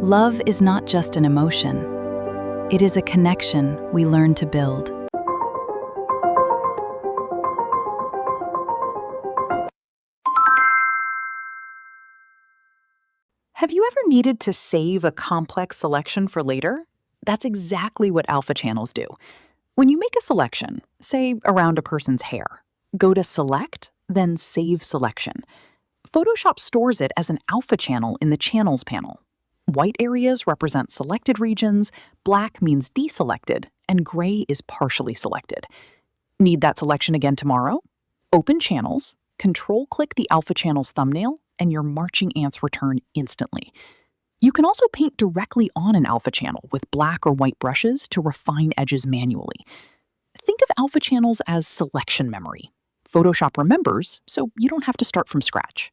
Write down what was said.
Love is not just an emotion. It is a connection we learn to build. Have you ever needed to save a complex selection for later? That's exactly what alpha channels do. When you make a selection, say around a person's hair, go to Select, then Save Selection. Photoshop stores it as an alpha channel in the Channels panel. White areas represent selected regions, black means deselected, and gray is partially selected. Need that selection again tomorrow? Open Channels, Control-click the alpha channel's thumbnail, and your marching ants return instantly. You can also paint directly on an alpha channel with black or white brushes to refine edges manually. Think of alpha channels as selection memory. Photoshop remembers, so you don't have to start from scratch.